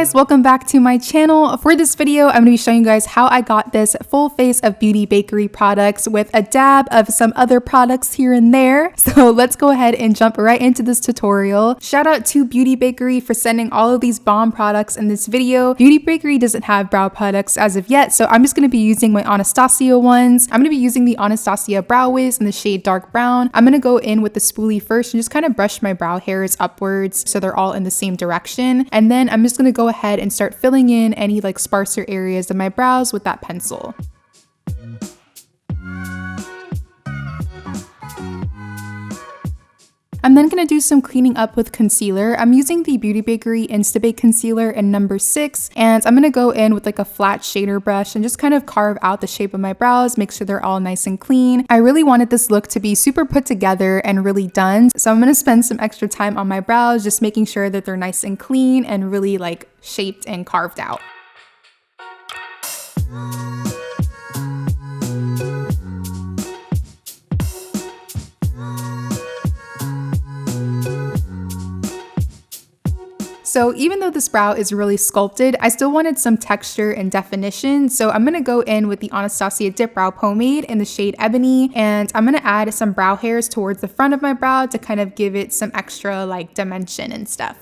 guys, welcome back to my channel. For this video, I'm going to be showing you guys how I got this full face of beauty bakery products with a dab of some other products here and there. So let's go ahead and jump right into this tutorial. Shout out to Beauty Bakerie for sending all of these bomb products in this video. Beauty Bakerie doesn't have brow products as of yet, so I'm just going to be using my Anastasia ones. I'm going to be using the Anastasia Brow Wiz in the shade Dark Brown. I'm going to go in with the spoolie first and just kind of brush my brow hairs upwards so they're all in the same direction. And then I'm just going to go ahead and start filling in any like sparser areas of my brows with that pencil. I'm then going to do some cleaning up with concealer. I'm using the Beauty Bakerie Instabake concealer in number 6, and I'm going to go in with like a flat shader brush and just kind of carve out the shape of my brows, make sure they're all nice and clean. I really wanted this look to be super put together and really done, so I'm going to spend some extra time on my brows just making sure that they're nice and clean and really like shaped and carved out. So even though this brow is really sculpted, I still wanted some texture and definition. So I'm going to go in with the Anastasia Dipbrow Pomade in the shade Ebony, and I'm going to add some brow hairs towards the front of my brow to kind of give it some extra like dimension and stuff.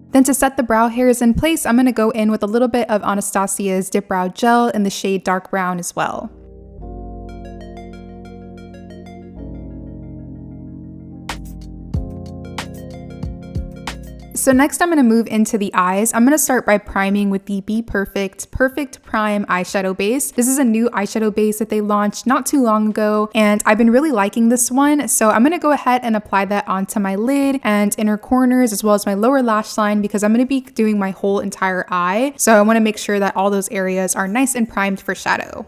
Then to set the brow hairs in place, I'm going to go in with a little bit of Anastasia's Dipbrow Gel in the shade Dark Brown as well. So next I'm going to move into the eyes. I'm going to start by priming with the Bperfect Perfect Prime eyeshadow base. This is a new eyeshadow base that they launched not too long ago, and I've been really liking this one. So I'm going to go ahead and apply that onto my lid and inner corners as well as my lower lash line because I'm going to be doing my whole entire eye. So I want to make sure that all those areas are nice and primed for shadow.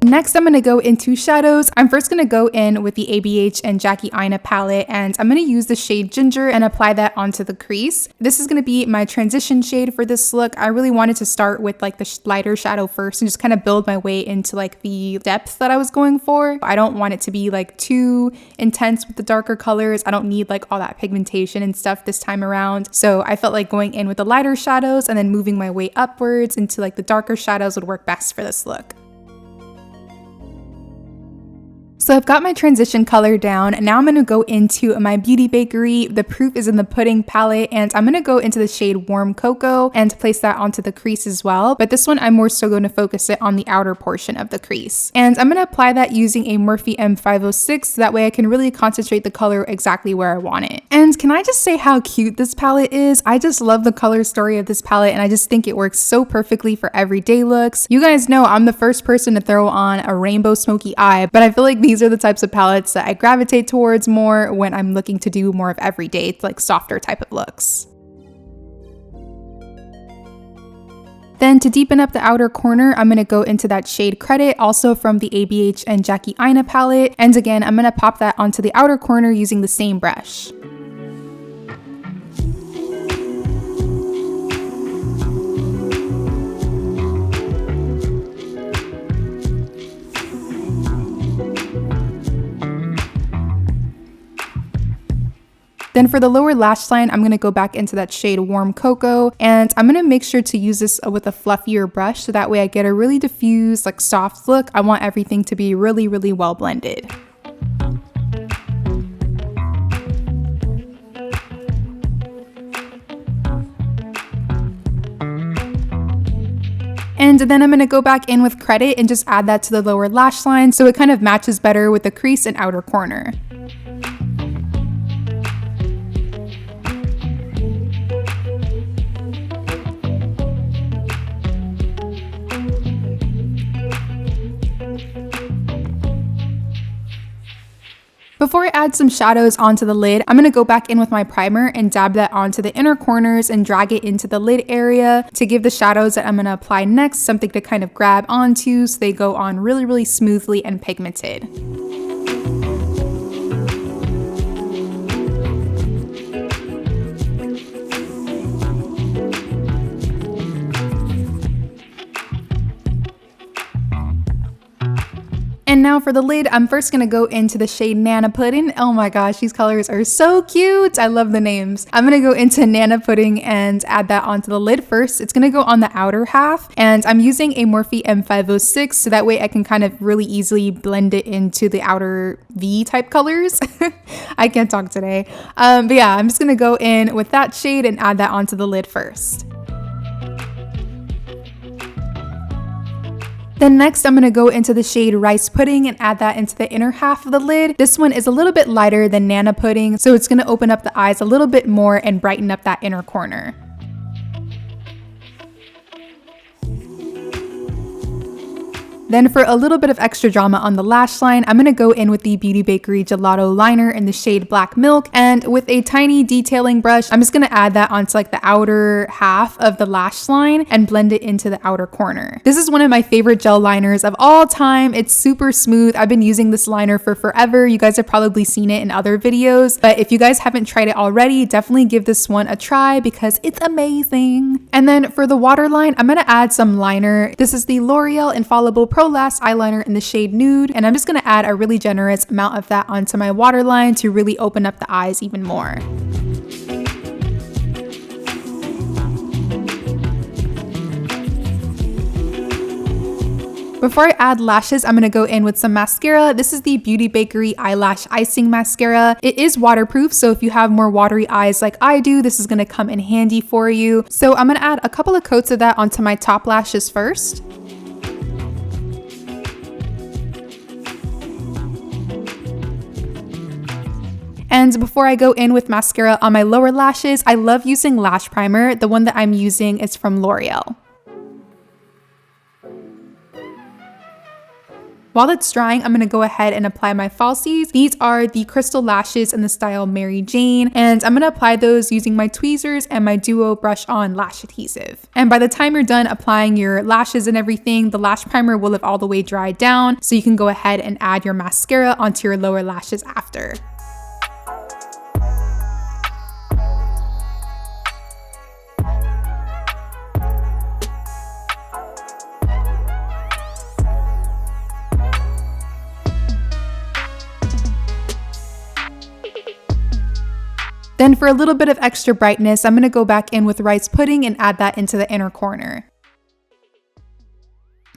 Next, I'm going to go into shadows. I'm first going to go in with the ABH and Jackie Aina palette, and I'm going to use the shade Ginger and apply that onto the crease. This is going to be my transition shade for this look. I really wanted to start with like the lighter shadow first and just kind of build my way into like the depth that I was going for. I don't want it to be like too intense with the darker colors. I don't need like all that pigmentation and stuff this time around. So I felt like going in with the lighter shadows and then moving my way upwards into like the darker shadows would work best for this look. So I've got my transition color down, and now I'm going to go into my Beauty Bakerie The Proof is in the Pudding palette, and I'm going to go into the shade Warm Cocoa and place that onto the crease as well. But this one I'm more so going to focus it on the outer portion of the crease. And I'm going to apply that using a Morphe M506 so that way I can really concentrate the color exactly where I want it. And can I just say how cute this palette is? I just love the color story of this palette, and I just think it works so perfectly for everyday looks. You guys know I'm the first person to throw on a rainbow smoky eye, but I feel like these are the types of palettes that I gravitate towards more when I'm looking to do more of everyday, like softer type of looks. Then to deepen up the outer corner, I'm going to go into that shade Credit, also from the ABH and Jackie Aina palette. And again, I'm going to pop that onto the outer corner using the same brush. Then for the lower lash line, I'm going to go back into that shade Warm Cocoa, and I'm going to make sure to use this with a fluffier brush so that way I get a really diffused, like soft look. I want everything to be really, really well blended. And then I'm going to go back in with Credit and just add that to the lower lash line so it kind of matches better with the crease and outer corner. Before I add some shadows onto the lid, I'm going to go back in with my primer and dab that onto the inner corners and drag it into the lid area to give the shadows that I'm going to apply next something to kind of grab onto so they go on really, really smoothly and pigmented. now for the lid, I'm first gonna go into the shade Nana Pudding. Oh my gosh, these colors are so cute. I love the names. I'm gonna go into Nana Pudding and add that onto the lid first. It's gonna go on the outer half, and I'm using a Morphe M506 so that way I can kind of really easily blend it into the outer V type colors. I can't talk today. But yeah, I'm just gonna go in with that shade and add that onto the lid first. Then next, I'm going to go into the shade Rice Pudding and add that into the inner half of the lid. This one is a little bit lighter than Nana Pudding, so it's going to open up the eyes a little bit more and brighten up that inner corner. Then for a little bit of extra drama on the lash line, I'm going to go in with the Beauty Bakerie Gelato liner in the shade Black Milk, and with a tiny detailing brush, I'm just going to add that onto like the outer half of the lash line and blend it into the outer corner. This is one of my favorite gel liners of all time. It's super smooth. I've been using this liner for forever. You guys have probably seen it in other videos, but if you guys haven't tried it already, definitely give this one a try because it's amazing. And then for the waterline, I'm going to add some liner. This is the L'Oreal Infallible Pro Last eyeliner in the shade Nude, and I'm just going to add a really generous amount of that onto my waterline to really open up the eyes even more. Before I add lashes, I'm going to go in with some mascara. This is the Beauty Bakerie Eyelash Icing Mascara. It is waterproof, so if you have more watery eyes like I do, this is going to come in handy for you. So I'm going to add a couple of coats of that onto my top lashes first. And before I go in with mascara on my lower lashes, I love using lash primer. The one that I'm using is from L'Oreal. While it's drying, I'm going to go ahead and apply my falsies. These are the CrvstalLashes in the style MaryJane, and I'm going to apply those using my tweezers and my Duo Brush On Lash Adhesive. And by the time you're done applying your lashes and everything, the lash primer will have all the way dried down, so you can go ahead and add your mascara onto your lower lashes after. Then for a little bit of extra brightness, I'm going to go back in with Rice Pudding and add that into the inner corner.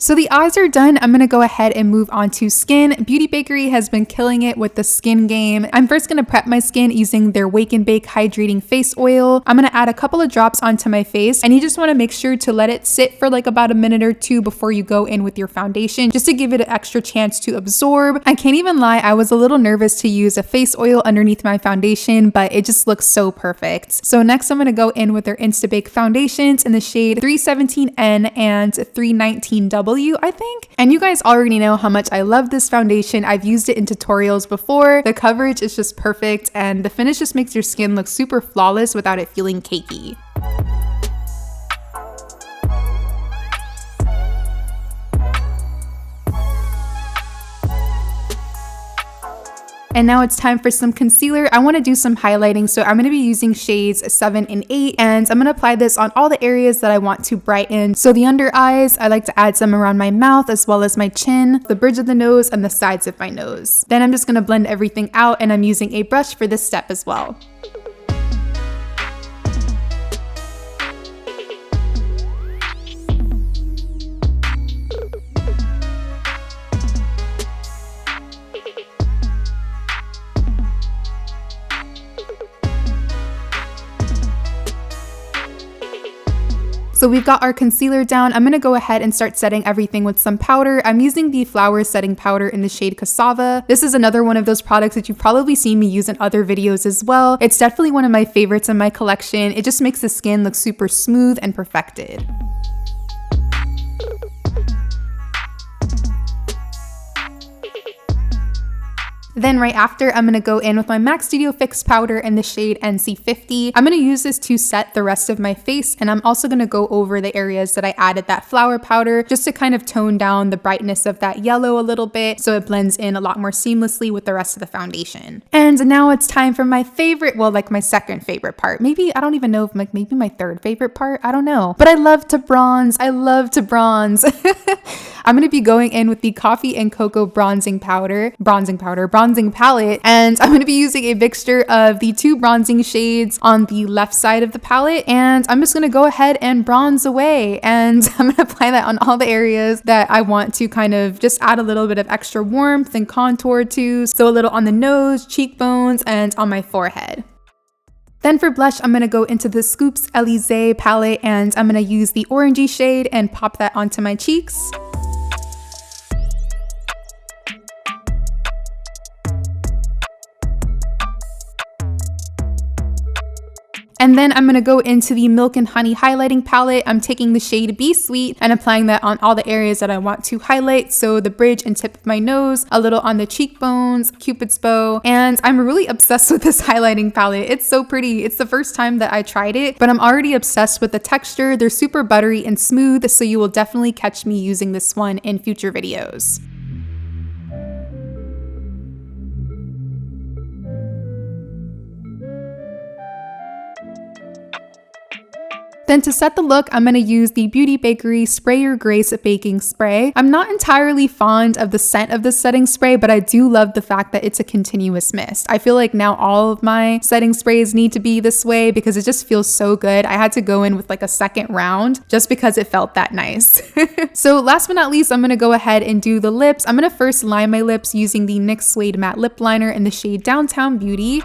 So the eyes are done. I'm going to go ahead and move on to skin. Beauty Bakerie has been killing it with the skin game. I'm first going to prep my skin using their Wake and Bake Hydrating Face Oil. I'm going to add a couple of drops onto my face, and you just want to make sure to let it sit for like about a minute or two before you go in with your foundation, just to give it an extra chance to absorb. I can't even lie, I was a little nervous to use a face oil underneath my foundation, but it just looks so perfect. So next I'm going to go in with their Instabake foundations in the shade 317N and 319W. I think. And you guys already know how much I love this foundation. I've used it in tutorials before. The coverage is just perfect, and the finish just makes your skin look super flawless without it feeling cakey. And now it's time for some concealer. I want to do some highlighting, so I'm going to be using shades 7 and 8, and I'm going to apply this on all the areas that I want to brighten. So the under eyes, I like to add some around my mouth as well as my chin, the bridge of the nose, and the sides of my nose. Then I'm just going to blend everything out, and I'm using a brush for this step as well. So we've got our concealer down. I'm going to go ahead and start setting everything with some powder. I'm using the Flower Setting Powder in the shade Cassava. This is another one of those products that you've probably seen me use in other videos as well. It's definitely one of my favorites in my collection. It just makes the skin look super smooth and perfected. Then right after, I'm gonna go in with my MAC Studio Fix powder in the shade NC50. I'm gonna use this to set the rest of my face, and I'm also gonna go over the areas that I added that flower powder just to kind of tone down the brightness of that yellow a little bit so it blends in a lot more seamlessly with the rest of the foundation. And now it's time for my favorite, well, like my second favorite part. Maybe, I don't even know if like maybe my third favorite part, I don't know. But I love to bronze. I love to bronze. I'm gonna be going in with the Coffee and Cocoa bronzing palette, and I'm gonna be using a mixture of the two bronzing shades on the left side of the palette, and I'm just gonna go ahead and bronze away, and I'm gonna apply that on all the areas that I want to kind of just add a little bit of extra warmth and contour to, so a little on the nose, cheekbones, and on my forehead. Then for blush, I'm going to go into the Scoops Èlysèes palette, and I'm going to use the orangey shade and pop that onto my cheeks. And then I'm gonna go into the Milk and Honey highlighting palette. I'm taking the shade Be Sweet and applying that on all the areas that I want to highlight. So the bridge and tip of my nose, a little on the cheekbones, Cupid's bow. And I'm really obsessed with this highlighting palette. It's so pretty. It's the first time that I tried it, but I'm already obsessed with the texture. They're super buttery and smooth, so you will definitely catch me using this one in future videos. Then to set the look, I'm going to use the Beauty Bakerie Spray Your Grace Baking Spray. I'm not entirely fond of the scent of this setting spray, but I do love the fact that it's a continuous mist. I feel like now all of my setting sprays need to be this way because it just feels so good. I had to go in with like a second round just because it felt that nice. So last but not least, I'm going to go ahead and do the lips. I'm going to first line my lips using the NYX Suede Matte Lip Liner in the shade Downtown Beauty.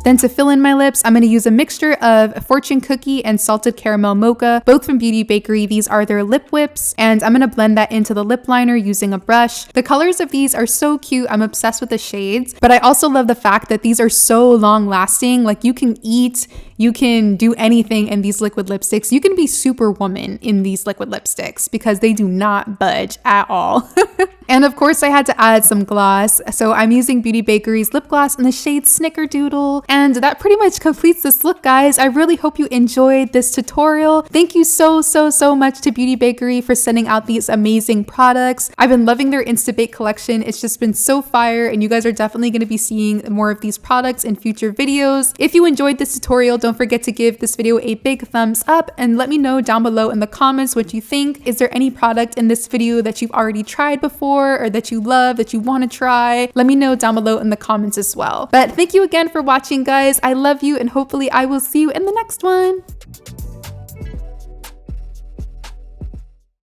Then to fill in my lips, I'm going to use a mixture of Fortune Cookie and Salted Caramel Mocha, both from Beauty Bakerie. These are their lip whips, and I'm going to blend that into the lip liner using a brush. The colors of these are so cute. I'm obsessed with the shades, but I also love the fact that these are so long lasting. Like you can eat, you can do anything in these liquid lipsticks. You can be Superwoman in these liquid lipsticks because they do not budge at all. And of course I had to add some gloss. So I'm using Beauty Bakerie's lip gloss in the shade Snickerdoodle. And that pretty much completes this look, guys. I really hope you enjoyed this tutorial. Thank you so much to Beauty Bakerie for sending out these amazing products. I've been loving their Instabake collection. It's just been so fire, and you guys are definitely going to be seeing more of these products in future videos. If you enjoyed this tutorial, don't forget to give this video a big thumbs up and let me know down below in the comments what you think. Is there any product in this video that you've already tried before or that you love, that you want to try? Let me know down below in the comments as well. But thank you again for watching, guys. I love you, and hopefully I will see you in the next one.